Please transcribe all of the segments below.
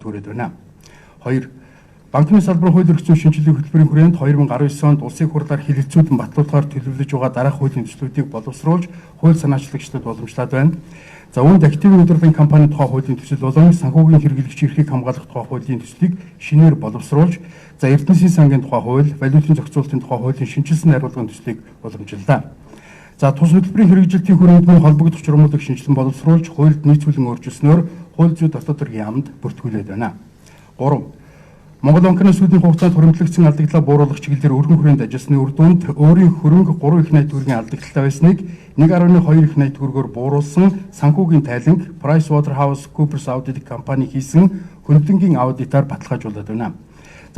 хүрээд байна. 2. Банкны салбарын хууль эрх зүйн шинжилгээ хөтөлбөрийн хүрээнд 2019 онд улсын хурлаар хэлэлцүүлэн батлуулахаар төлөвлөж байгаа дараах хуулийн төслүүдийг боловсруулж хууль санаачлагчдад боломжлоод байна. За үүнд активын удирдлагын компани тухай хуулийн төсөл болон санхүүгийн хэрэглэгч эрхийг хамгаалах тухай хуулийн төслийг шинээр боловсруулж, за эрдэнэсийн сангийн тухай хууль, валютын зохицуулалтын тухай хуулийн шинжилсэн найруулгын төслийг боломжиллаа. За тус хөтөлбөрийн хэрэгжилтийн хүрээнд мөн холбогдох журмуудыг шинжилэн боловсруулж, хуульд нийцүүлэн өөрчилснөөр хууль зүйн дотоод хэргийн яамд бүртгүүлээд байна. 3. Монгол банкны сүүлийн хугацаанд хуримтлагдсан алдагдлаа бууруулах чиглэлээр өргөн хүрээнд ажилласны үр дүнд өөрийн хөрөнгө 3 их найт төгрөгийн алдагдлаа байсныг 1.2 их найт төгрөгөөр бууруулсан санхүүгийн тайланг PricewaterhouseCoopers аудит компани хийсэн хөндлөнгийн аудитаар баталгаажуулаад байна.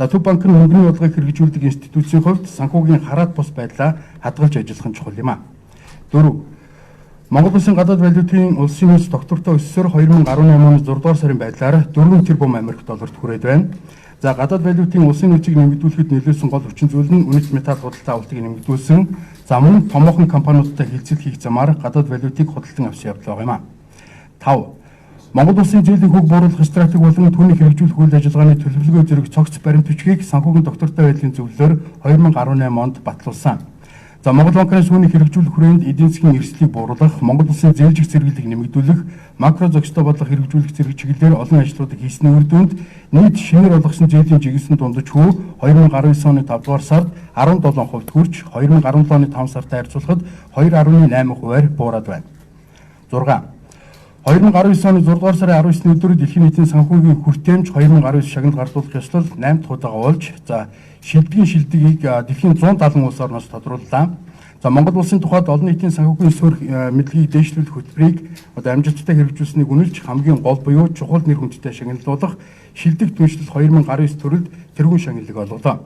За Төв банк нь хөнгөний бодлогыг хэрэгжүүлдэг институцийн хувьд санхүүгийн хараат бус байдлаа хадгалж ажиллах нь чухал юм а. 4. Монгол Улсын гадаад валютын улсын нөөц доктортой өссөөр 2018 оны 6 дугаар сарын байдлаар 4 тэрбум Америк долларт хүрээд байна. За гадаад валютын улсын нөөцийг нэмэгдүүлэхэд нөлөөсөн гол хүчин зүйл нь үнэт металл худалдаа авалтыг нэмэгдүүлсэн. За мөн томоохон компаниудтай хилцэл хийх замаар гадаад валютыг худалдан авсан явдал байгаа юм а. 5. Монгол Улсын зээлийн хөг бууруулах стратеги болон түүний хэрэгжүүлэх үйл ажиллагааны төлөвлөгөө зэрэг цогц баримт бичгийг санхүүгийн доктортой байдлын зөвлөлөөр 2018 онд батлуулсан. За Монгол банкны сүүний хэрэгжүүлэх хүрээнд эдийн засгийн эрсдлийг бууруулах, Монгол Улсын зээлжих зэрэглэлийг нэмэгдүүлэх, макро зохистой бодлого хэрэгжүүлэх зэрэг чиглэлээр олон ажлуудыг хийсний үр дүнд нийт шинээр олгосон зээлийн жигсэн дундаж хүү 2019 оны 5 дугаар сард 17% хүрч 2017 оны 5 сартай харьцуулахад 2.8%-аар буураад байна. 6. 2019 оны 6 дугаар сарын 19-ний өдөр дэлхийн нийтийн санхүүгийн хүртээмж 2019 шагнал гардуулах ёслол 8 дахь удаага болж, за шилдгийн шилдгийг дэлхийн 170 улс орноос тодрууллаа. За Монгол улсын тухайд олон нийтийн санхүүгийн суурь мэдлэгийг дэвшлүүлэх хөтөлбөрийг амжилттай хэрэгжүүлсэнийг үнэлж хамгийн гол буюу чухал нэр хүндтэй шагналуулах шилдэг түншлэл 2019 төрөлд тэргуун шагналыг олголоо.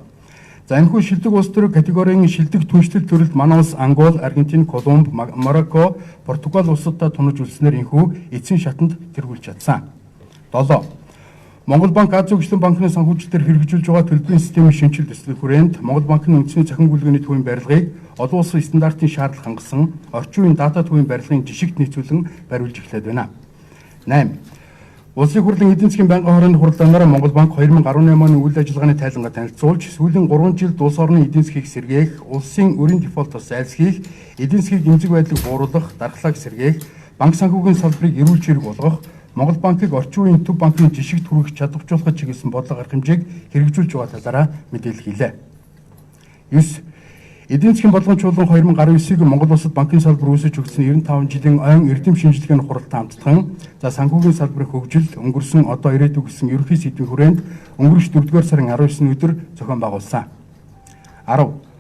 За энэхүү шилдэг улс төр категорийн шилдэг түншлэл төрөлд манай улс Ангол, Аргентин, Колумб, Марокко, Португал улсуудаа тунаж үлснээр энэхүү эцсийн шатанд тэргүүлж чадсан. 7. Монгол банк Аз хөгжлийн банкны санхүүжилтээр хэрэгжүүлж байгаа төлбөрийн системийн шинжилгээ төслөх хүрээнд Монгол банкны үндэсний цахим гүйлгээний төвийн барилгыг олон улсын стандартын шаардлага хангасан орчин үеийн дата төвийн барилгын жишигт нийцүүлэн бариулж эхлээд байна. 8. Улсын хурлын эдийн засгийн байнгын хорооны хурлаанаар Монгол банк 2018 оны үйл ажиллагааны тайлангаа танилцуулж, сүүлийн 3 жилд улс орны эдийн засгийг сэргээх, улсын өрийн дефолтоос зайлсхийх, эдийн засгийг эмзэг байдлыг бууруулах, дархлааг сэргээх, банк санхүүгийн салбарыг эрүүл чирэг болгох, Монгол банкыг орчин үеийн төв банкны жишигт хүргэх чадваржуулахад чиглэсэн бодлого арга хэмжээг хэрэгжүүлж байгаа талаараа мэдээлэл хийлээ. 9. Эдийн засгийн болгоомжуулан 2019-ийг Монгол улсад банкны салбар үүсэж өгсөн 95 жилийн ойн эрдэм шинжилгээний хуралтай хамтдхан, за санхүүгийн салбарын хөгжил, өнгөрсөн одоо ирээдүйг гэсэн ерөнхий сэдвийн хүрээнд өнгөрөх 4-р сарын 19-ний өдөр зохион байгуулсан. 10.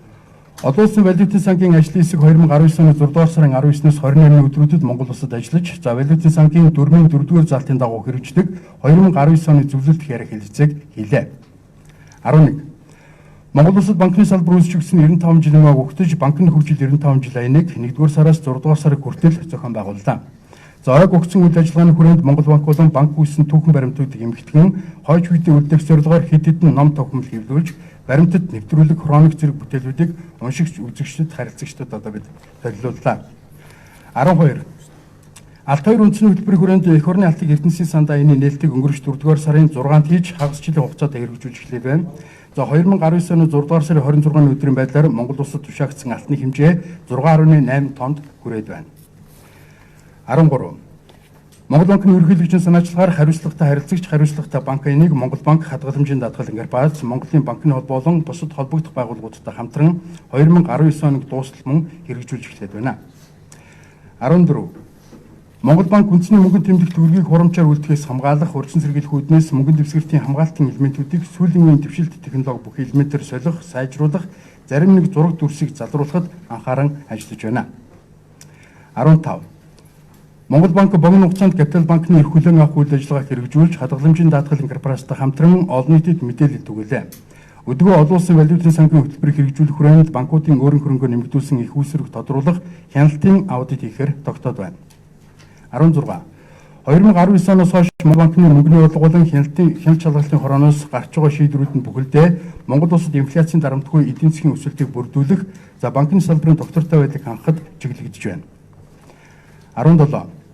Олон улсын валютын сангийн ажлын хэсэг 2019 оны 6-р сарын 19-ноос 28-ны өдрүүдэд Монгол улсад ажиллаж, за валютын сангийн 4-р залтын дагуу хэрэгждэг 2019 оны зөвлөлт яриа хэлэлцээг хийлээ. 11. Монгол улсад банкны салбар үүсэж өгсөн 95 жилийн өгтөж банкны хөгжил 95 жил аяныг 1-р сараас 6-р сарын хүртэл зохион байгууллаа. За ойг өгсөн үйл ажиллагааны хүрээнд Монгол банк болон банк үүссэн түүхэн баримтуудыг эмхтгэн, хойч үедээ үлдээх зорилгоор хэд хэдэн ном тохиомл хэвлүүлж, баримтад нэвтрүүлэг хроник зэрэг бүтээлүүдийг уншигч үзэгчдэд харилцагчдад одоо бид солиуллаа. 12. Алт хоёр үндэсний хөтөлбөрийн хүрээнд эх орны алтыг эрдэнэсийн сандаа энэ нээлтийг өнгөрөх 4-р сарын 6-нд хийж хагас жилийн хугацаанд хэрэгжүүлж эхлэх байна. За 2019 оны 6-р сарын 26-ны өдрийн байдлаар Монгол улсад тушаагдсан алтны хэмжээ 6.8 тоннд хүрээд байна. 13. Монгол банкны ерөнхийлөгчийн санаачлагаар хариуцлагатай харилцагч хариуцлагатай банк энийг Монгол банк хадгаламжийн даатгал Интербааз, Монголын банкны холбоо болон бусад холбогдох байгууллагуудтай хамтран 2019 оног дуустал мөн хэрэгжүүлж эхлээд байна. 14. Монгол банк үндэсний мөнгөнд тэмдэх төгрөгийг хурамчаар үлдэхээс хамгаалах урьдчилан сэргийлэх үүднээс мөнгөнд дэвсгэртийн хамгаалтын элементүүдийг сүүлийн үеийн дэвшилт технологи бүх элементээр солих, сайжруулах, зарим нэг зураг дүрсийг залруулахад анхааран ажиллаж байна. 15. Монгол банк богино хугацаанд Капитал банкны эрх хүлээн авах үйл ажиллагааг хэрэгжүүлж, хадгаламжийн даатгал Интербаазтай хамтран олон нийтэд мэдээлэл түгэлээ. Өдгөө олон улсын валютын сангийн хөтөлбөрийг хэрэгжүүлэх хүрээнд банкуудын өөрийн хөрөнгөө нэмэгдүүлсэн их үүсвэрийг тодруулах хяналтын аудит хийхээр тогтоод байна. 16. 2019 оноос хойш Монгол банкны мөнгөний бодлого болон хяналт шалгалтын хорооноос гарч байгаа шийдвэрүүд нь бүхэлдээ Монгол улсад инфляцийн дарамтгүй эдийн засгийн өсөлтийг бүрдүүлэх, за банкны салбарын доктортой байдлыг хангахад чиглэгдэж байна. 17.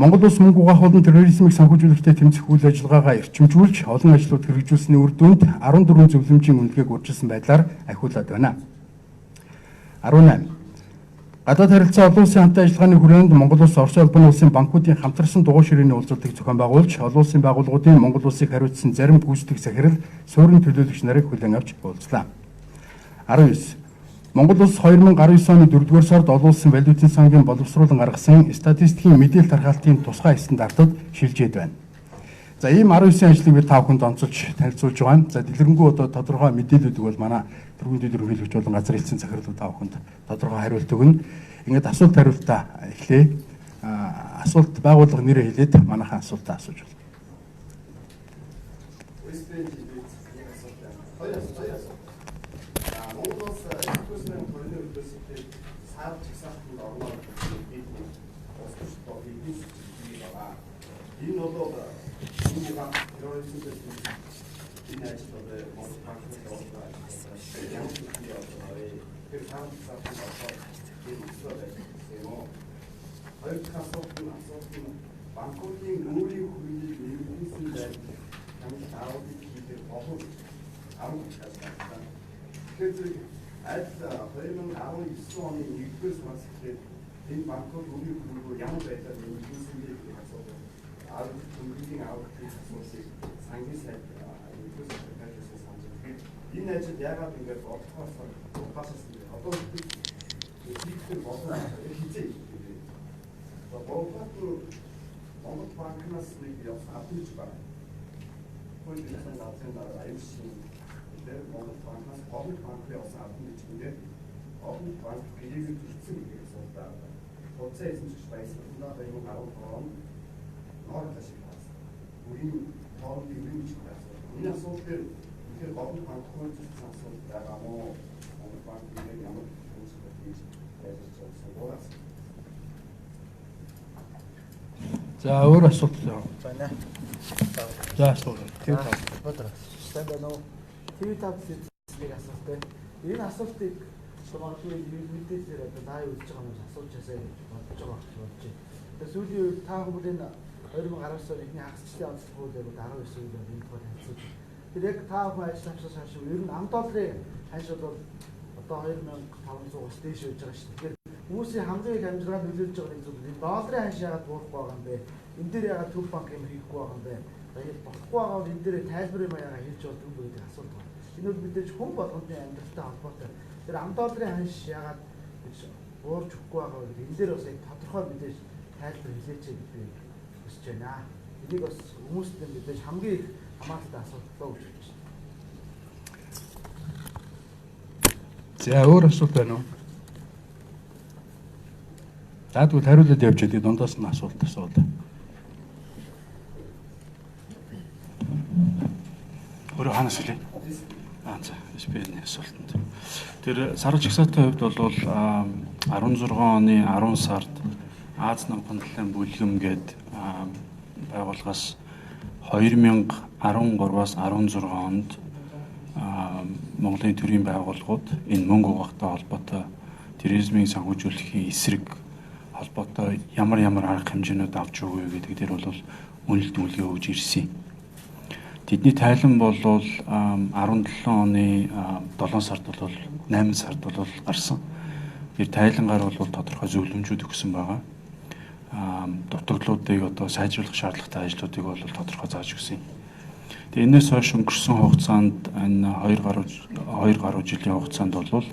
Монгол улс мөнгө угаахуулан терроризмыг санхүүжүүлэхтэй тэмцэх үйл ажиллагаагаа эрчимжүүлж олон ажлууд хэрэгжүүлсэний үр дүнд 14 зөвлөмжийн үнэлгээг урьдчилсан байдлаар ахиулаад байна. 18. Гадаад харилцаа олон улсын хамтын ажиллагааны хүрээнд Монгол улс Орос улбаны улсын банкуудын хамтарсан дугуй ширээний уулзалтыг зохион байгуулж, олон улсын байгууллагуудын Монгол улсыг хариуцсан зарим гүйцэтгэх захирал суурин төлөөлөгч нарыг хүлээн авч уулзлаа. 19. Монгол улс 2019 оны 4-р сард олон улсын валютын сангийн боловсруулан гаргасан статистикийн мэдээлэл тархаалтын тусгай стандартад шилжээд байна. За ийм 19 ажлыг би та бүхэнд онцолж танилцуулж байгаа. За дэлгэрэнгүй одоо тодорхой мэдээллүүдийг бол манай төрийн ерөнхийлөгч болон газрын эцсийн захирлууд та бүхэнд тодорхой хариулт өгнө. Ингээд асуулт хариултаа эхлэе. Асуулт байгууллага нэрээ хэлээд манайхаа асуултаа асууж байна. Энэ бол энэ банк терроризм энэ ажлыг Монгол банкны доллар ямар ч юм яагаад тэр хаалт сарсан энэ үсрэг байсан юм. Хоёр асуулт банкуудын өөрийн хуулийг нэмэгдсэн байж ямар аудит хийх болов арга хасдаг. Тэгэхээр аль 2019 оны 1-р сараас эхлээд энэ банкуд өөрийн хуулийг ямар байдлаар нэмэгдсэн бэ гэж асуусан. Computing out resources, science and энэ ажил яагаад ингэж бодохоос одоо хийх болсон хизээ. Монгол банкнаас нэг явсан авч байна. Хуулийн санаатын дараа аюулшин дээр Монгол банкнаас Олон банкны явсан авч гэдэг Олон банк биеийг төрсөн гэж асуудаг. Хоцоо эзэмшиж байсан удаа юм 13 он Орос шигээс. Үгийн тоон дэмжиж байсан. Энэ асуулт дээр тэгэхээр Олон банкны зөвхөн асуулт байгаа мó Монгол банкны ямар хүмүүстэй хийж ажиллаж байгаа. За өөр асуулт байна. За асуулт. Сайн байна уу? TV5 сэдвийг асуултаа. Энэ асуултыг магадгүй мэдээлэлээр одоо даа үзэж байгаа юм асууж ясаа гэж бодож байгаа гэж бодож байна. Тэгэхээр сүүлийн үед та хүмүүст 2019 оны эхний хагасчлалын онцлогууд яг 19 үеийн энэ тухай танилцуулж. Тэр яг та бүхэн ажил авчрах шаш ер нь ам долларын ханшууд бол одоо 2500-аас дээш явж байгаа шүү дээ. Тэгэхээр хүмүүсийн хамгийн их амжилтаар нөлөөлж байгаа нэг зүйл энэ долларын ханш яагаад буурахгүй байгаа юм бэ? Энэ дээр яагаад төв банк юм хийхгүй байгаа юм бэ? Тэгээд болохгүй байгаа бол энэ дээр тайлбар юм яагаад хийж болдгоо юм бэ гэдэг асуулт байна. Энэ бол мэдээж хүн болгоны амьдралтай холбоотой. Тэр ам долларын ханш яагаад гэж буурч өгөхгүй байгаа вэ гэдэг энэ дээр бас яг тодорхой мэдээж тайлбар хэлээч гэдэг хүсэж байна. Энийг бас хүмүүст мэдээж хамгийн их хамаатай асуудал гэж бодож байна. За өөр асуулт байна уу? Заадгүй хариулаад явж байгаа дундаас нь асуулт асуулаа. Өөрөө ханаас үлээ. За, SPN-ийн асуултанд. Тэр сарвал жагсаалтын хувьд бол 16 оны 10 сард Аз намхан талын бүлгэм гээд байгууллагаас 2013-аас 16 онд Монголын төрийн байгууллагууд энэ мөнгө угаахтай холбоотой терроризмын санхүүжүүлэхийн эсрэг холбоотой ямар арга хэмжээнүүд авч өгөө гэдэг дээр бол үнэлт үлгээ өгж ирсэн. Тэдний тайлан бол 17 оны 7 сард бол 8 сард бол гарсан. Тэр тайлангаар бол тодорхой зөвлөмжүүд өгсөн байгаа. Дутагдлуудыг одоо сайжруулах шаардлагатай ажлуудыг бол тодорхой зааж өгсөн. Тэгээ энэс хойш өнгөрсөн хугацаанд энэ 2 гаруй жилийн хугацаанд бол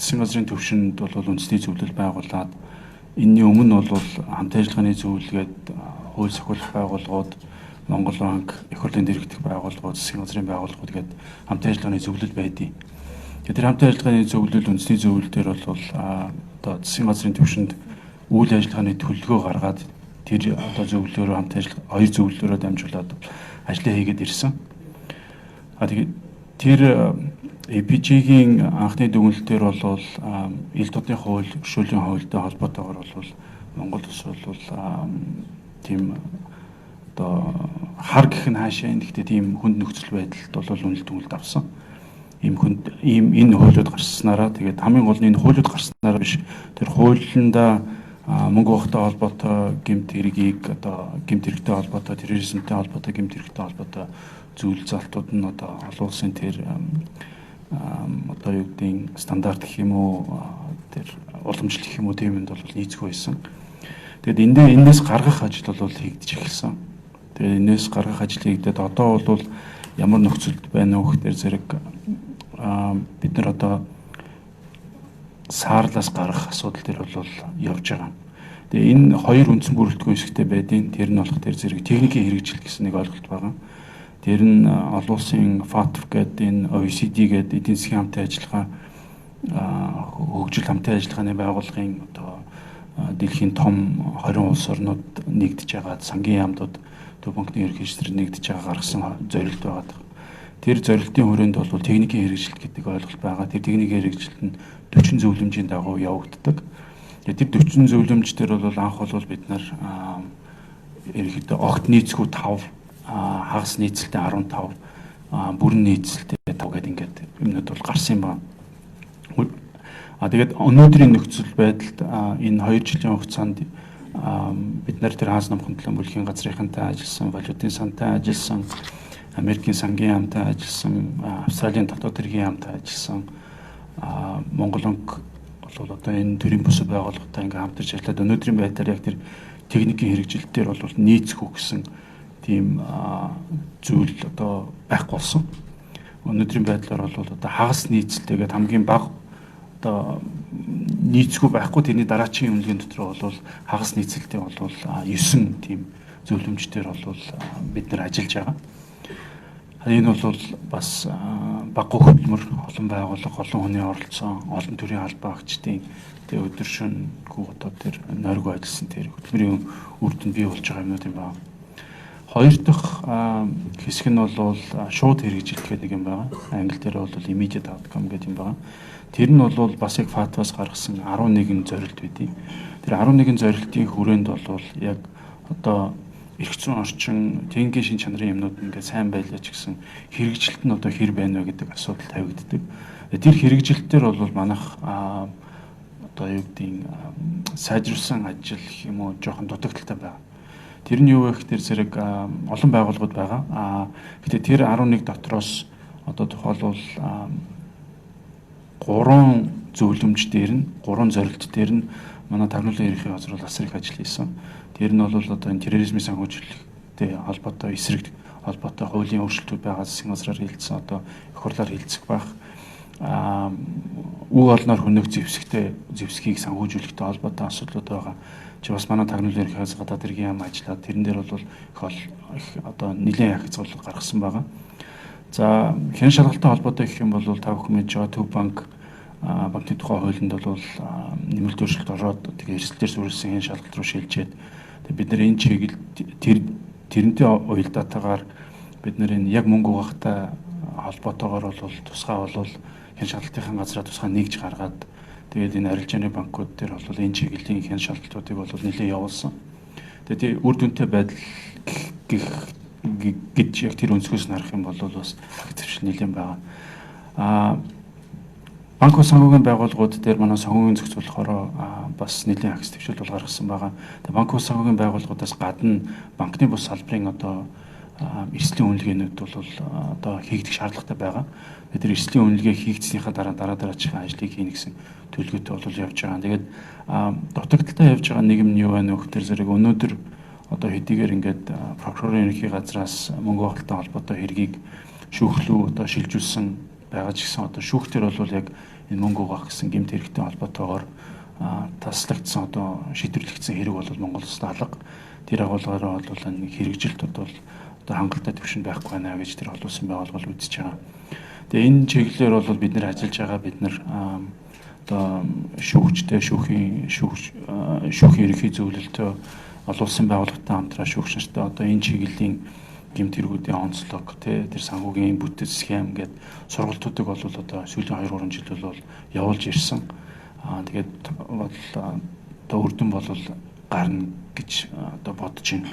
засгийн газрын төвшөнд бол үндэсний зөвлөл байгуулад энэний өмнө бол хамт ажиллагааны зөвлөгөөд хууль сахиулах байгууллагууд, Монгол банк, их хурлын дэргэдэх байгууллагууд, засгийн газрын байгууллагууд гээд хамт ажиллагааны зөвлөл байдیں۔ Тэр хамт ажиллагааны зөвлөл үндэсний зөвлөл дээр бол одоо засгийн газрын төвшөнд үйл ажиллагааны төлөвлөгөө гаргаад тэр одоо зөвлөлөөрөө хамт ажиллах хоёр зөвлөлөөрөө дамжуулаад ажлаа хийгээд ирсэн. Тэгээд тэр EPG-ийн анхны дүгнэлтээр бол ил тодны хууль, өршөөлийн хуультай холбоотойгоор бол Монгол улс бол тийм одоо хар гэх нь хаашаа гэхдээ тийм хүнд нөхцөл байдалд бол үнэлт дүгнэлт авсан. Энэ хуулиуд гарснараа тэгээд хамгийн гол нь энэ хуулиуд гарснараа биш тэр хуулиндаа мөнгө ухтай холбоотой гэмт хэргийг одоо гэмт хэрэгтэй холбоотой терроризмтэй холбоотой гэмт хэрэгтэй холбоотой зүйл залтууд нь одоо олон улсын тэр одоо юу гэдгийг стандарт гэх юм уу тэр уламжлалт гэх юм уу тийм юмд бол нийцгүй байсан. Тэгэд энээс гаргах ажил бол хийгдэж эхэлсэн. Тэгээд энээс гаргах ажил хийгдээд одоо бол ямар нөхцөлд байна вэ гэхээр зэрэг бид нар одоо саарлаас гарах асуудал дээр бол явж байгаа. Тэгээ энэ хоёр үндсэн бүрэлдэхүүн хэсэгтэй байдیں۔ Тэр нь болох тэр зэрэг техникийн хэрэгжил гэсэн нэг ойлголт байгаа. Тэр нь олон улсын FATF гэдэг энэ OECD гэдэг эдийн засгийн хамтын ажиллагаа хөгжил хамтын ажиллагааны байгууллагын одоо дэлхийн том 20 улс орнууд нэгдэж байгаа сангийн яамдууд төв банкны ерөнхийлөгчдөр нэгдэж байгаа гаргасан зорилт байгаа. Тэр зорилтын хүрээнд бол техникийн хэрэгжилт гэдэг ойлголт байгаа. Тэр техникийн хэрэгжилт нь 40 зөвлөмжийн дагуу явагддаг. Тэр 40 зөвлөмж дээр бол анх бол бид нар ерөнхийдөө огт нийцгүй 5, хагас нийцэлтэй 15, бүрэн нийцэлтэй 5 гэдэг ингээд юмнууд бол гарсан юм байна. Тэгээд өнөөдрийн нөхцөл байдалд энэ 2 жилийн хугацаанд бид нар тэр Аз намхан төлөв бүлгийн газрынхантай ажилласан, валютын сантай ажилласан, Америкийн сангийн яамтай ажилласан, Австралийн дотоод хэргийн яамтай ажилласан, Монгол банк бол одоо энэ төрийн бусад байгууллагатай ингээм хамтарч ажиллаад өнөөдрийн байдлаар яг тэр техникийн хэрэгжилтээр бол нийцэх гэсэн тийм зүйл одоо байхгүй болсон. Өнөөдрийн байдлаар бол одоо хагас нийцэлтэйгээд хамгийн бага одоо нийцгүй байхгүй тэрний дараачийн үнэлгээний дотор бол хагас нийцэлтэй бол 9 тийм зөвлөмжтөр бол бид нар ажиллаж байгаа. Энэ бол бас баггүй хөдөлмөр, олон байгууллага, олон хүний оролцсон, олон төрлийн албан агчдын тэгээ өдөр шөнөгүй одоо тэр нойргүй ажилласан тэр хөдөлмөрийн үр дүнд бий болж байгаа юмнууд юм байна. Хоёр дахь хэсэг нь бол шууд хэрэгжилт гэдэг нэг юм байна. Англи дээр бол immediate outcome гэдэг юм байна. Тэр нь бол бас яг FATF-аас гаргасан 11 зорилт байдیں۔ Тэр 11 зорилтын хүрээнд бол яг одоо эрх зүйн орчин, техникийн шин чанарын юмнууд ингээд сайн байлаа ч гэсэн хэрэгжилт нь одоо хэр байна вэ гэдэг асуудал тавигддаг. Тэр хэрэгжилтээр бол манайх одоо юу гэдгийг сайжруулсан ажил гэх юм уу жоохон дутагдaltaй байна. Тэр нь юу вэ гэхээр зэрэг олон байгууллагууд байгаа. Гэтэ тэр 11 дотроос одоо тухайлбал 3 зөвлөмж дээр нь 3 зорилт дээр нь манай тагнуулын ерөнхий газар бол асар их ажил хийсэн. Тэр нь бол одоо энэ терроризмын санхүүжилттэй холбоотой эсрэг холбоотой хуулийн өөрчлөлтүүд байгаа засгийн газраар хилцсэн одоо их хурлаар хилцэх байх. Үг олноор хөнөөх зэвсгийг санхүүжүүлэхтэй холбоотой асуудлууд байгаа. Чи бас манай тагнуулын ерөнхий газар гадаад хэргийн яам ажиллаад тэрэн дээр бол их одоо нэлээд их зөвлөгөө гаргасан байгаа. За хэн шалгалттай холбоотой гэх юм бол та бүхэн мэдж байгаа Төв банк банкны тухай хуулинд бол нэмэлт өөрчлөлт ороод тэгээ эрсдэлээр суурилсан хэн шалгалт руу шилжээд бид нар энэ чиглэл тэрнтэй уялдаатайгаар бид нар энэ яг мөнгө угаахтай холбоотойгоор бол тусгай бол хэн шалгалтын газраа тусгай нэгж гаргаад тэгээд энэ арилжааны банкуд дээр бол энэ чиглэлийн хэн шалгалтуудыг бол нэлээд явуулсан. Тэгээд үр дүнтэй байдал гэж яг тэр өнцгөөс нь харах юм бол бас хэвшил нэлээд байгаа. Банк санхүүгийн байгууллагууд дээр манай санхүүгийн зохицол болохоор бас нэлийн агс төвшил бол гаргасан байгаа. Тэгээ банк санхүүгийн байгууллагуудаас гадна банкны бус салбарын одоо эрсдлийн үнэлгээнүүд бол одоо хийгдэх шаардлагатай байгаа. Тэр эрсдлийн үнэлгээ хийгдснийхаа дараачихын ажлыг хийнэ гэсэн төлөвлөгөөтэй бол явж байгаа. Тэгээд дутагдaltaй явж байгаа нэг юм нь юу байна вэ гэхээр зэрэг өнөөдөр одоо хэдийгээр ингээд прокурорын ерөнхий газраас мөнгө хавталтай холбоотой хэргийг шүүхлүү одоо шилжүүлсэн байгаа ч гэсэн одоо шүүхтэр бол яг энэ мөнгө угаах гэсэн гэмт хэрэгтэй холбоотойгоор таслагдсан одоо шийдвэрлэгдсэн хэрэг бол Монгол улсад алга. Тэр агуулгаараа бол энэ хэрэгжилт бол одоо хангалттай төвшин байхгүй байна гэж тэр олон улсын байгууллага үзэж байгаа. Тэгээ энэ чиглэлээр бол бид нэр ажиллаж байгаа бид нар одоо шүүгчтэй шүүхийн ерөнхий зөвлөлтөө олон улсын байгууллагатай хамтран шүүгч нартай одоо энэ чиглэлийн гэмт хэрэгүүдийн онцлог тэр санхүүгийн бүтэц схем гэдэг сургалтуудыг бол одоо сүүлийн 2-3 жил бол явуулж ирсэн. Тэгээд бол одоо үр дүн бол гарна гэж одоо бодож байна.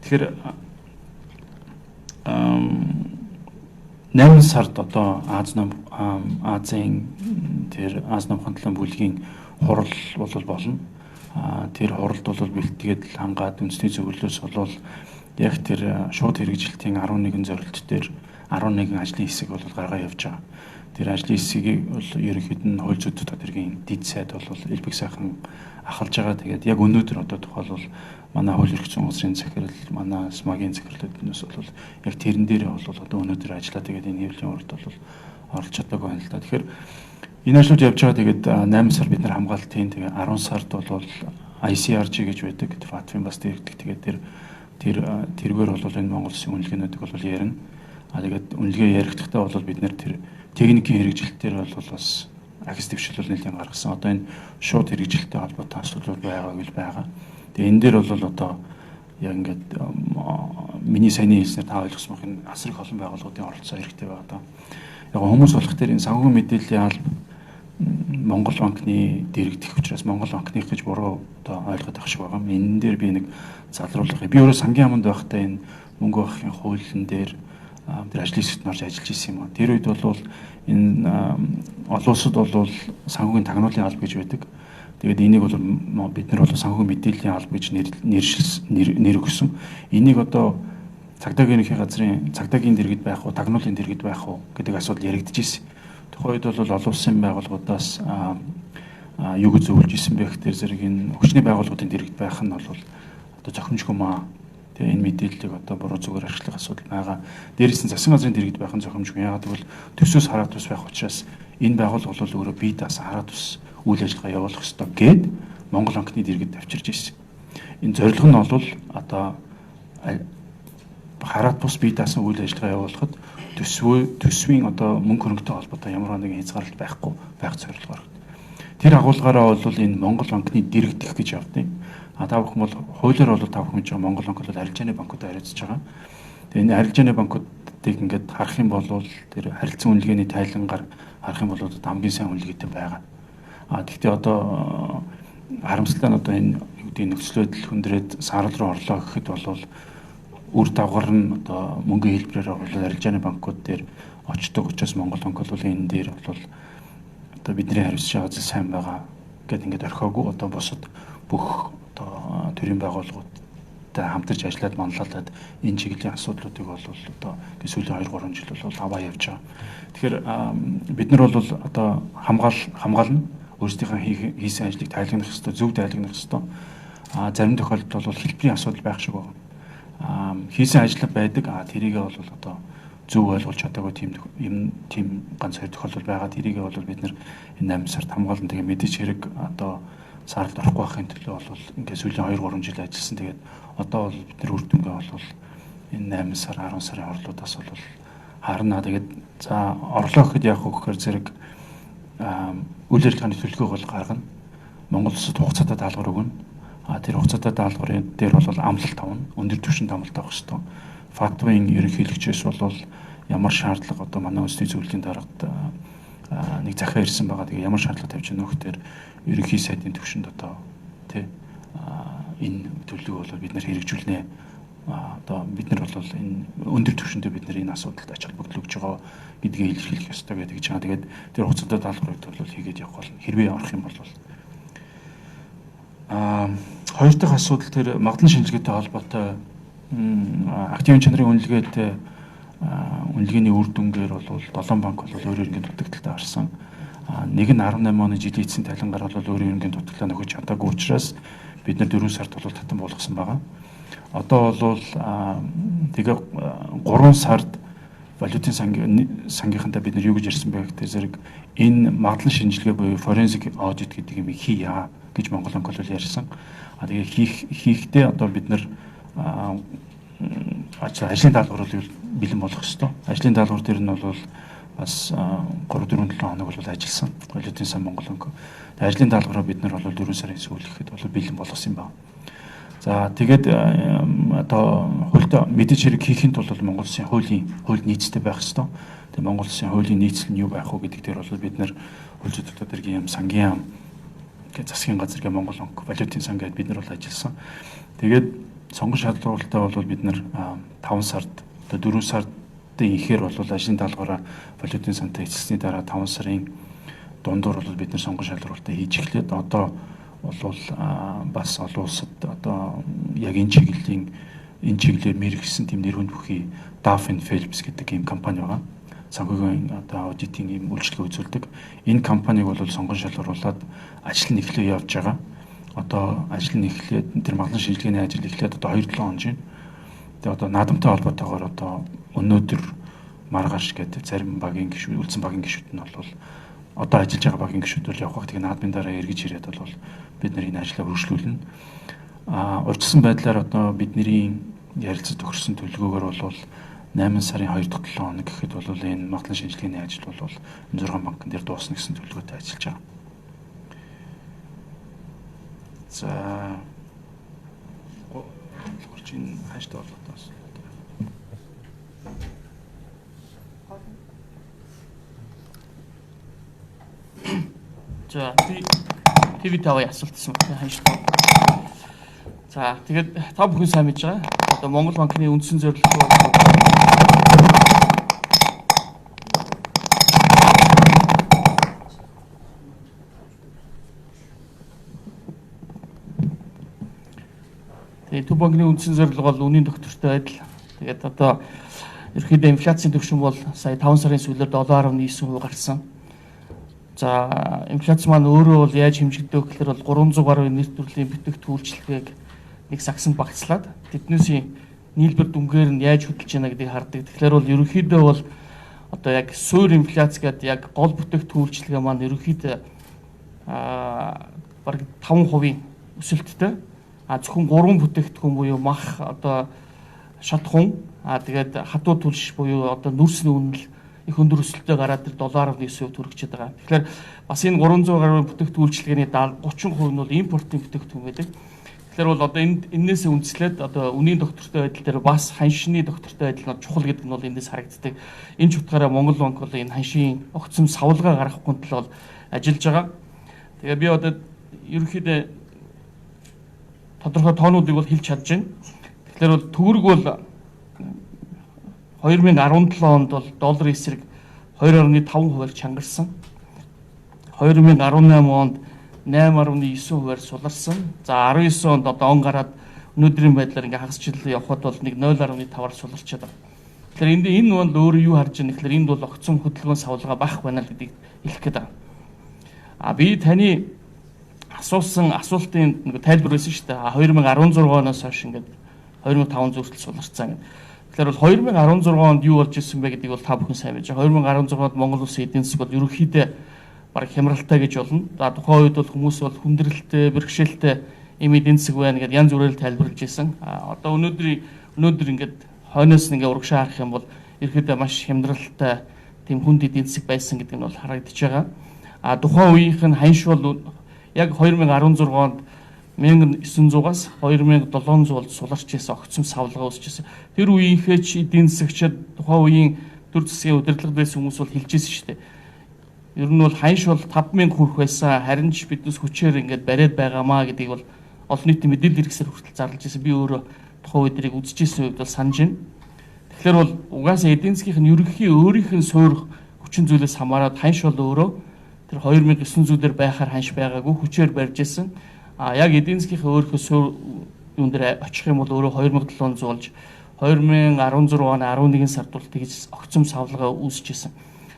Тэгэхээр 8 сард одоо Азийн тэр Аз намхан төлөв бүлгийн хурал болно. тэр хуралд бол бэлтгээд хангаад үндэсний зөвлөлөөс болвол яг тэр шууд хэрэгжилтийн 11 зорилт дээр 11 ажлын хэсэг бол гаргаа явж байгаа. Тэр ажлын хэсгийг бол ерөнхийд нь хууль зүйн төрийн дэд сайд бол элбэг сайхан ахалж байгаа. Тэгээд яг өнөөдөр одоо тохиолбол манай хууль эрх зүйн улсын захирал, манай СМАГ-ийн захирлууднаас бол яг тэрэн дээр бол одоо өнөөдөр ажиллаа. Тэгээд энэ хэвлэлийн уралд бол оролж чадаагүй байна л да. Тэгэхээр энэ ажлууд явж байгаа. Тэгээд 8 сар бид нар хамгаалтын, тэгээд 10 сард бол ICRG гэж байдаг. ФАТФ-ийн бас дэргэдэг. Тэгээд тэргээр бол энэ Монгол Улсын үнэлгээнүүдийг бол ярина. Тэгээд үнэлгээ ярихдагтаа бол бид нэр тэр техникийн хэрэгжилтээр бол бас ахис дэвшил нэлээд гаргасан. Одоо энэ шууд хэрэгжилттэй холбоотой асуудлууд байгаа. Тэгээ энэ дээр бол одоо яг ингээд миний саяны хэлснээр та ойлгосон байх энэ асар их олон байгууллагуудын оролцоо хэрэгтэй байна одоо. Яг хүмүүс болох дээр энэ санхүүгийн мэдээллийн алба Монгол банкны дэргэдэх учраас Монгол банкных гэж буруу одоо ойлгоод байх шиг байгаа. Энэ дээр би нэг залруулах. Би өөрөө сангийн аманд байхдаа энэ мөнгө авахын хуулийн дээр тэр ажлын хэсэгт орж ажиллаж исэн юм аа. Тэр үед бол энэ олон улсад бол санхүүгийн тагнуулын алба гэж байдаг. Тэгээд энийг бол бид нар бол санхүүгийн мэдээллийн алба гэж нэр өгсөн. Энийг одоо цагдаагийн ерөнхий газрын цагдаагийн дэргэд байх уу, тагнуулын дэргэд байх уу гэдэг асуудал яригдж ирсэн. Тухайн үед бол олон улсын байгууллагуудаас юу гэж зөвлөж исэн бэ гэхээр зэрэг энэ хүчний байгууллагуудын дэргэд байх нь бол одоо зохимжгүй маа. Тэгээ энэ мэдээллийг одоо буруу зүгээр ашиглах асуудал байгаа. Дээрээс нь засгийн газрын дэргэд байх нь зохимжгүй. Яагаад гэвэл төсөөс хараад тус байх учраас энэ байгууллага бол өөрөө бие даасан хараад тус үйл ажиллагаа явуулах ёстой гэд Монгол банкны дэргэд авчирж ирсэн. Энэ зорилго нь бол одоо хараад бус бие даасан үйл ажиллагаа явуулахад төсвийн одоо мөнгө хөрөнгөтэй холбоотой ямар нэгэн хязгаарлалт байхгүй байх зорилгоор. Тэр агуулгаараа бол энэ Монгол банкны дэргэдэх гэж явдیں۔ Та бүхэн бол хуулиар бол та бүхэн чинь Монгол банк бол арилжааны банкудад харилцаж байгаа. Тэгээ энэ арилжааны банкуудыг ингээд харах юм бол тэр харилцан үнэлгээний тайлангаар харах юм бол одоо хамгийн сайн үнэлгээтэй байгаа. Гэхдээ одоо харамсалтай нь одоо энэ юу гэдэг нөхцөл байдал хүндрээд саарл руу орлоо гэхэд бол үр дагавар нь одоо мөнгөний хэлбэрээр бол арилжааны банкуд дээр очдог учраас Монгол банк бол энэ дээр бол одоо бидний хариуцж байгаа зүйл сайн байгаа гэд ингээд орхиогүй одоо босод бүх одоо төрийн байгууллагуудтай хамтарч ажиллаад манлайлаад энэ чиглэлийн асуудлуудыг бол одоо сүүлийн 2-3 жил бол аваа явж байгаа. Тэгэхээр бид нар бол одоо хамгаална өөрсдийнхээ хийсэн ажлыг тайлагнах ёстой, зөв тайлагнах ёстой. Зарим тохиолдолд бол хэлбэрийн асуудал байх шиг байна. Хийсэн ажил байдаг. Тэрийгээ бол одоо зөв ойлгуулж чадаагүй тийм ганц хоёр тохиолдол байгаа. Тэрийгээ бол бид нэр энэ 8 сард хамгаална. Тэгээ мэдээж хэрэг одоо сард орохгүй байхын төлөө бол ингээд сүүлийн 2-3 жил ажилласан. Тэгээд одоо бол бид нар үр дүнгээ бол энэ 8 сар 10 сарын орлуудаас бол харна. Тэгээд за орлоо гэхэд яг өгөхөр зэрэг үйл ажиллагааны төлөвлөгөөг бол гаргана. Монгол улсад хугацаатай даалгавар өгнө. Тэр хугацаатай даалгаврын дээр бол амлалт авна. Өндөр түвшинд амлалт авах хэрэгтэй. ФАТФ-ийн ерөнхийлөгчөөс бол ямар шаардлага одоо манай үндэсний зөвлөлийн дарагт нэг захиа ирсэн байгаа. Тэгээ ямар шаардлага тавьж өгөх дээр ерөнхий сайдын түвшинд одоо тий энэ төлөвлөгөө бол бид нар хэрэгжүүлнэ. Одоо бид нар бол энэ өндөр түвшиндээ бид нар энэ асуудалд ач холбогдол өгж байгаа гэдгийг илэрхийлэх ёстой гэдэг чинь. Тэгээд тэр хугацаатай даалгаврыг бол хийгээд явах бол хэрвээ орох юм бол хоёр дахь асуудал тэр магадлан шинжилгээтэй холбоотой активын чанарын үнэлгээтэй үнэлгээний үр дүнгээр бол 7 банк бол өөр ерөнхий дутагдaltaй гарсан. Нэг нь 18 оны жилийн эцсийн тайлангаар бол өөр ерөнхий дутагдлаа нөхөж чадаагүй учраас бид нар 4 сард бол татан болгосон байгаа. Одоо бол тэгээ 3 сард валютын сангийнхантай бид нар юу гэж ярьсан бэ гэхээр зэрэг энэ магадлан шинжилгээ буюу forensic audit гэдэг юм хийя гэж Монгол банк бол ярьсан. Тэгээ хийхдээ одоо бид нар ажлын даалгаврыг бэлэн болгох ёстой. Ажлын даалгавар дээр нь бол бас 3-4-7 хоног бол ажилласан. Валютын сан Монгол банк. Тэгээ ажлын даалгавраа бид нар бол 4 сарын сүүл гэхэд бол бэлэн болгосон юм байна. За тэгээд одоо хуультай мэдээж хэрэг хийхэд бол Монгол Улсын хууль нийцтэй байх ёстой. Тэгээ Монгол Улсын хуулийн нийцэл нь юу байх вэ гэдэг дээр бол бид нар хууль зүйн төрийн яам, сангийн яам, засгийн газар гэ Монгол банк, валютын сан гэдээ бид нар бол ажилласан. Тэгээд сонгон шалгуулалтаа бол бид нар 5 сард одоо 4 сарын ихээр бол ажлын даалгавраа валютын сантай эцэсний дараа 5 сарын дундуур бол бид нар сонгон шалгуулалтаа хийж эхлээд одоо бол бас олон улсад одоо яг энэ чиглэлээр мэргэжсэн тийм нэр хүнд бүхий Duff & Phelps гэдэг ийм компани байгаа. Санхүүгийн одоо аудитын ийм үйлчлэг үзүүлдэг. Энэ компаниг бол сонгон шалгаруулад ажил нь эхлээ явж байгаа. Одоо ажил нь эхлээд тэр маглан шинжилгээний ажил эхлээд одоо 2-7 он жин. Тэгээ одоо наадамтай холбоотойгоор одоо өнөөдөр маргааш гэдэг зарим багийн гишүүд, үлдсэн багийн гишүүд нь бол одоо ажиллаж байгаа багийн гишүүд бол явах. Тэгээ наадмын дараа эргэж ирээд бол бид нар энэ ажлаа үргэлжлүүлнэ. Урьдчилсан байдлаар одоо бидний ярилцаж тохирсон төлөвлөгөөгөр бол 8 сарын 2 дахь 7 хоног гэхэд бол энэ маглан шинжилгээний ажил бол энэ 6 банкн дээр дуусна гэсэн төлөвлөгөөтэй ажиллаж байгаа. За орчин хааштай болоотоос. За TV5-ын асуултсан хааштай. За тэгээд та бүхэн сайн мэдж байгаа. Одоо Монгол банкны үндсэн зорилго Тэгээд Төв банкны үндсэн зорилго бол үнийн доктортой адил. Тэгээд одоо ерөнхийдөө инфляцийн түвшин бол сая 5 сарын сүүлээр 7.9% гарсан. За инфляц маань өөрөө бол яаж хэмжигдэх вэ гэхээр бол 300 гаруй нийт төрлийн бүтээгдэхүүн үйлчлэгийг нэг сагсанд багцлаад тэднээсийн нийлбэр дүнгээр нь яаж хөдөлж байна гэдгийг хардаг. Тэгэхээр бол ерөнхийдөө бол одоо яг суур инфляц гэдэг яг гол бүтээгдэхүүн үйлчлэгээ маань ерөнхийдөө бараг 5% өсөлттэй. Зөвхөн 3 бүтээгдэхүүн буюу мах одоо шатхун тэгээд хатуу түлш буюу одоо нүрсний үнэл их өндөр өсөлттэй гараад тэр 7.9% төрөгчөд байгаа. Тэгэхээр бас энэ 300 гаруй бүтээгдэхүүн үйлчлэгээний 30% нь бол импортын бүтээгдэхүүн байдаг. Тэгэхээр бол одоо энээс үндэслээд одоо үнийн доктортой байдал дээр бас ханшины доктортой байдал нь чухал гэдэг нь бол эндээс харагддаг. Энэ ч утгаараа Монгол банк бол энэ ханшийн огцом савлгаа гаргахгүй тул бол ажиллаж байгаа. Тэгээ би одоо ерөнхийдөө тодорхой тоонуудыг бол хэлж чадж байна. Тэгэхээр бол төгрөг бол 2017 онд бол долларын эсрэг 2.5%-аар чангарсан. 2018 онд 8.9%-аар суларсан. За 19 онд одоо он гараад өнөөдрийн байдлаар ингээ хагасчлал явхад бол нэг 0.5-аар суларчаад байна. Тэгэхээр энэ бол өөрөө юу харж байгаа нэхлээр энд бол огцом хөдөлгөөн савлгаа байх байна л гэдгийг хэлэх гээд байна. Би таны асуусан асуултын нэг тайлбар байсан шүү дээ. 2016 оноос хойш ингээд 2500 хүртэл суларцсан гэдэг. Тэгэхээр бол 2016 онд юу болж ирсэн бэ гэдгийг бол та бүхэн сайн мэдэж байгаа. 2016 онд Монгол Улсын эдийн засаг бол ерөнхийдөө бараг хямралтай гэж болно. За тухайн үед бол хүмүүс бол хүндрэлтэй, бэрхшээлтэй эм эдийн засаг байна гэдээ янз бүрээр тайлбарлаж ирсэн. Одоо өнөөдөр ингээд хойноос нь ингээд урагшаа харах юм бол ерөнхийдөө маш хямралтай тийм хүнд эдийн засаг байсан гэдэг нь бол харагдаж байгаа. Тухайн үеийнх нь ханш бол яг 2016 онд 1900-аас 2700 бол суларч ирсэн огцом савлгаа үүсэж ирсэн. Тэр үеийнхээ ч эдийн засагчид тухайн үеийн төр засгийн удирдлагад байсан хүмүүс бол хэлж ирсэн шүү дээ. Ер нь бол ханш бол 5000 хүрэх байсан. Харин ч биднес хүчээр ингээд бариад байгаамаа гэдгийг бол олон нийтийн мэдээлэл хэрэгсээр хүртэл зарлаж ирсэн. Би өөрөө тухайн үедрийг үзэж ирсэн үед бол санаж байна. Тэгэхээр бол угаасаа эдийн засгийн ерөнхий өөрийнх нь суурь хүчин зүйлээс хамаарат ханш бол өөрөө тэр 2900-дээр байхаар ханш байгаагүй хүчээр барьж ирсэн. Яг эдийн засгийн өөрийнхөө суурь юун дээр очих юм бол өөрөө 2700 болж 2016 оны 11 сард бол тэгж огцом савлгаа үүсэж ирсэн.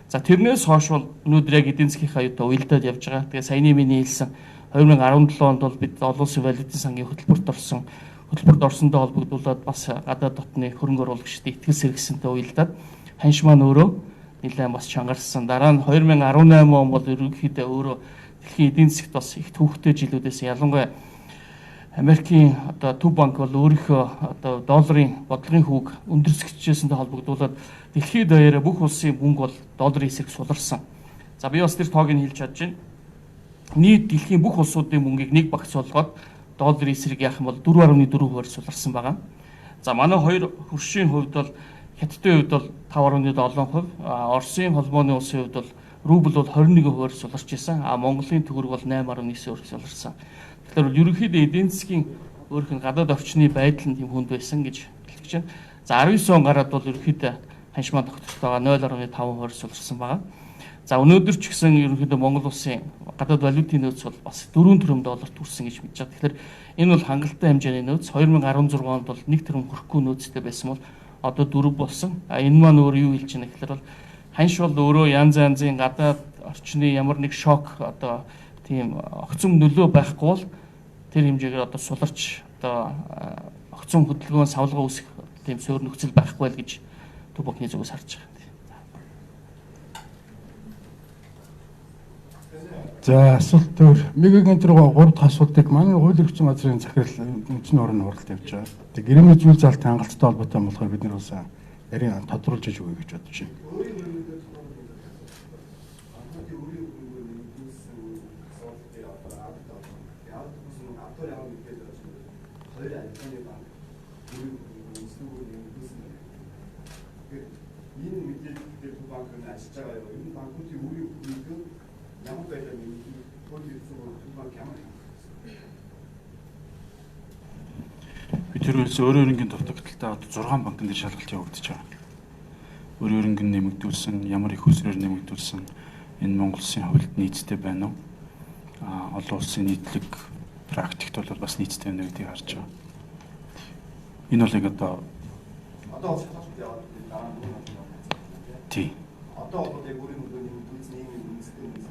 За тэрнээс хойш бол өнөөдөр яг эдийн засгийн аюултай уялдаад явж байгаа. Тэгээ саяны миний хэлсэн 2017 онд бол бид олон улсын валютын сангийн хөтөлбөрт орсон. Хөтөлбөрт орсонтой холбогдуулаад бас гадаад дотны хөрөнгө оруулагчдын итгэл сэргсэнтэй уялдаад ханш маань өөрөө нэлээд бас чангарсан. Дараа нь 2018 он бол ерөнхийдөө өөрөө дэлхийн эдийн засагт бас их төвхтэй жилүүдээс ялангуяа Америкийн одоо Төв банк бол өөрийнхөө одоо долларын бодлогын хүүг өндөрсгчээсэнтэй холбогдуулаад дэлхийд даяараа бүх улсын мөнгө бол долларын эсрэг суларсан. За би бас тэр тоог нь хэлж чадж байна. Нийт дэлхийн бүх улсуудын мөнгийг нэг багц болгоод долларын эсрэг яах юм бол 4.4%-аар суларсан байгаа. За манай хоёр хөршийн хувьд бол Хятадын хувьд бол 5.7%, Оросын холбооны улсын хувьд бол рубль бол 21%-аар суларч ирсэн. Монголын төгрөг бол 8.9%-аар суларсан. Тэгэхээр бол ерөнхийдөө эдийн засгийн өөрийнх нь гадаад орчны байдал нь тийм хүнд байсан гэж хэлж байна. За 19 он гараад бол ерөнхийдөө ханшмаа тогтолтойгоо 0.5%-аар суларсан байгаа. За өнөөдөр ч гэсэн ерөнхийдөө Монгол улсын гадаад валютын нөөц бол бас 4 тэрбум долларт хүрсэн гэж мэдж байгаа. Тэгэхээр энэ бол хангалттай хэмжээний нөөц. 2016 онд бол 1 тэрбум хүрэхгүй нөөцтэй байсан бол одоо 4 болсон. Энэ маань өөр юу хэлж байна гэхээр бол ханш бол өөрөө янз янзын гадаад орчны ямар нэг шок одоо тийм огцом нөлөө байхгүй бол тэр хэмжээгээр одоо суларч одоо огцом хөдөлгөөн савлгаа үүсэх тийм суурь нөхцөл байхгүй л гэж төв банкны зүгээс харж байгаа. За асуулт төр мегагийн тэр 3 дахь асуултыг манай хууль эрх зүйн газрын захирал үндэсний орон хуралд явж байгаа. Тэг гэрээний зүйл залт хангалттай холбоотой болохоор бид нар бас ярин тодруулж өгье гэж бодож байна. Энэ мэдээлэлтэй төв банк нь ажиллаж байгаа юм. Энэ банкуудын өөрийн хөрөнгө ямар байлаа нэмэгдэх хууль эрх зүйн төв банк ямар бид тэрээс өөр өөрийн дутагдaltaй одоо 6 банкн дээр шалгалт явагдаж байгаа. Өөр өөрийн нэмэгдүүлсэн, ямар их үсрээр нэмэгдүүлсэн энэ Монгол Улсын хуульд нийцтэй байна уу? Олон улсын нийтлэг практикт бол бас нийцтэй байна гэдгийг харж байгаа. Энэ бол яг одоо шалгалт яваад дараа нь тий. одоо бол яг өөрийн хөрөнгө нэмэгдүүлсэн ийм үндэстэй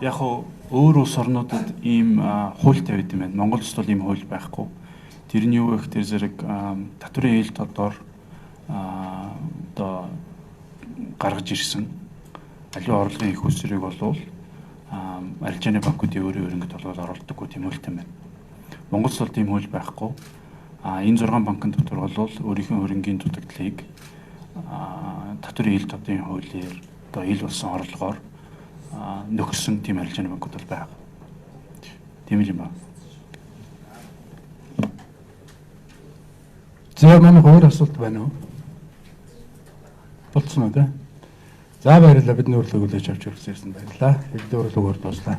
Яг өөр улс орнуудад ийм хууль тавьд юм байна. Монгол улсд бол ийм хууль байхгүй. Тэрний юу гэх тэр зэрэг татврын ээлж тодор одоо гаргаж ирсэн аливаа орлогын их үсрийг болвол арилжааны банкуудын өөрийн хөрөнгөд бол оруулдаггүй тийм хөлтэй байна. Монгол улсд ийм хууль байхгүй. Энэ 6 банкны дотор бол өөрийнхөө хөрөнгийн дутагдлыг татврын ээлж тодорын хуулиар одоо ил болсон орлогоор нөхсөн тийм арилжааны банкуд бол байна. Тийм л юм байна. За манай хоёр асуулт байна уу? Болцсон уу те? За баярлалаа, бидний урилгыг хүлээж авч ирсэн баярлалаа. Хэвлэл урилгаар дуслаа.